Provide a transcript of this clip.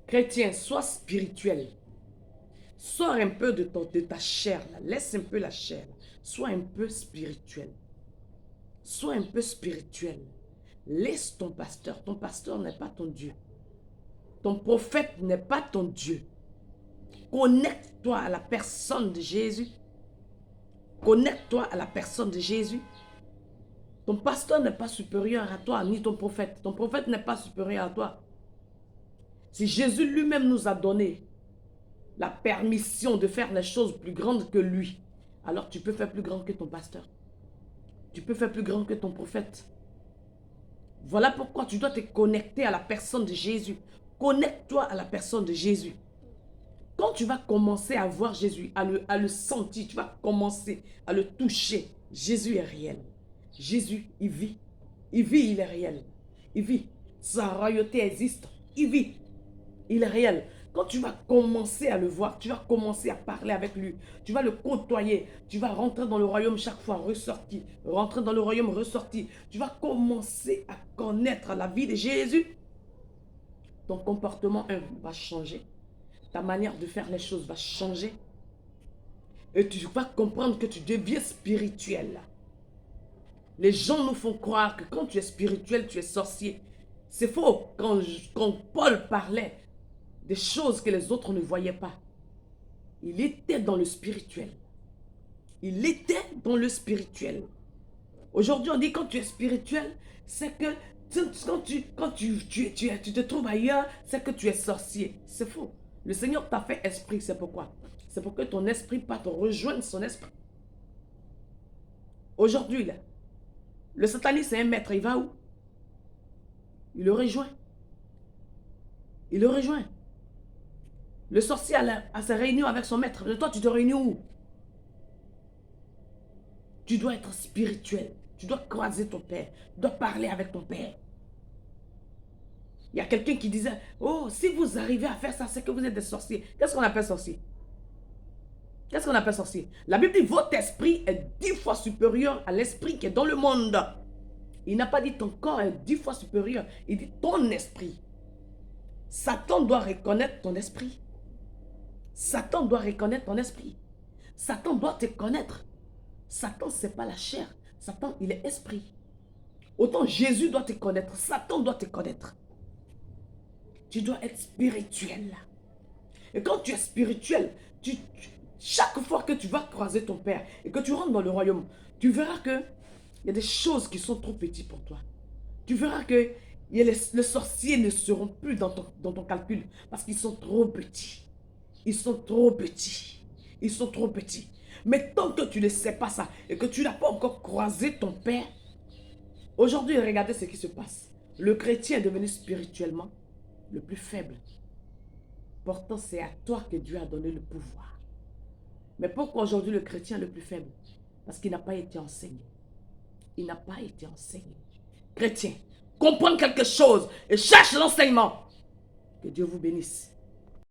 Chrétien, sois spirituel. Sors un peu de ta chair, là. Laisse un peu la chair. Sois un peu spirituel. Sois un peu spirituel. Laisse ton pasteur. Ton pasteur n'est pas ton Dieu. Ton prophète n'est pas ton Dieu. Connecte-toi à la personne de Jésus. Connecte-toi à la personne de Jésus. Ton pasteur n'est pas supérieur à toi, ni ton prophète. Ton prophète n'est pas supérieur à toi. Si Jésus lui-même nous a donné la permission de faire les choses plus grandes que lui, alors tu peux faire plus grand que ton pasteur. Tu peux faire plus grand que ton prophète. Voilà pourquoi tu dois te connecter à la personne de Jésus. Connecte-toi à la personne de Jésus. Quand tu vas commencer à voir Jésus, à le sentir, tu vas commencer à le toucher. Jésus est réel. Jésus, il vit. Il vit, il est réel. Il vit. Sa royauté existe. Il vit. Il est réel. Quand tu vas commencer à le voir, tu vas commencer à parler avec lui. Tu vas le côtoyer. Tu vas rentrer dans le royaume chaque fois, ressorti. Rentrer dans le royaume, ressorti. Tu vas commencer à connaître la vie de Jésus. Ton comportement va changer. Ta manière de faire les choses va changer. Et tu vas comprendre que tu deviens spirituel. Les gens nous font croire que quand tu es spirituel, tu es sorcier. C'est faux. Quand Paul parlait des choses que les autres ne voyaient pas, il était dans le spirituel. Il était dans le spirituel. Aujourd'hui, on dit quand tu es spirituel, c'est que quand tu te trouves ailleurs, c'est que tu es sorcier. C'est faux. Le Seigneur t'a fait esprit, c'est pourquoi? C'est pour que ton esprit parte rejoindre son esprit. Aujourd'hui, là, le sataniste c'est un maître, il va où? Il le rejoint. Il le rejoint. Le sorcier a sa réunion avec son maître. Et toi, tu te réunis où? Tu dois être spirituel. Tu dois croiser ton père. Tu dois parler avec ton père. Il y a quelqu'un qui disait, oh, si vous arrivez à faire ça, c'est que vous êtes des sorciers. Qu'est-ce qu'on appelle sorcier? Qu'est-ce qu'on appelle sorcier? La Bible dit, votre esprit est 10 fois supérieur à l'esprit qui est dans le monde. Il n'a pas dit ton corps est 10 fois supérieur. Il dit ton esprit. Satan doit reconnaître ton esprit. Satan doit reconnaître ton esprit. Satan doit te connaître. Satan, ce n'est pas la chair. Satan, il est esprit. Autant Jésus doit te connaître. Satan doit te connaître. Tu dois être spirituel. Et quand tu es spirituel, chaque fois que tu vas croiser ton Père et que tu rentres dans le royaume, tu verras que il y a des choses qui sont trop petites pour toi. Tu verras que les sorciers ne seront plus dans ton calcul parce qu'ils sont trop petits. Ils sont trop petits. Ils sont trop petits. Mais tant que tu ne sais pas ça et que tu n'as pas encore croisé ton Père, aujourd'hui, regardez ce qui se passe. Le chrétien est devenu spirituellement le plus faible. Pourtant, c'est à toi que Dieu a donné le pouvoir. Mais pourquoi aujourd'hui le chrétien est le plus faible? Parce qu'il n'a pas été enseigné. Il n'a pas été enseigné. Chrétien, comprends quelque chose et cherche l'enseignement. Que Dieu vous bénisse.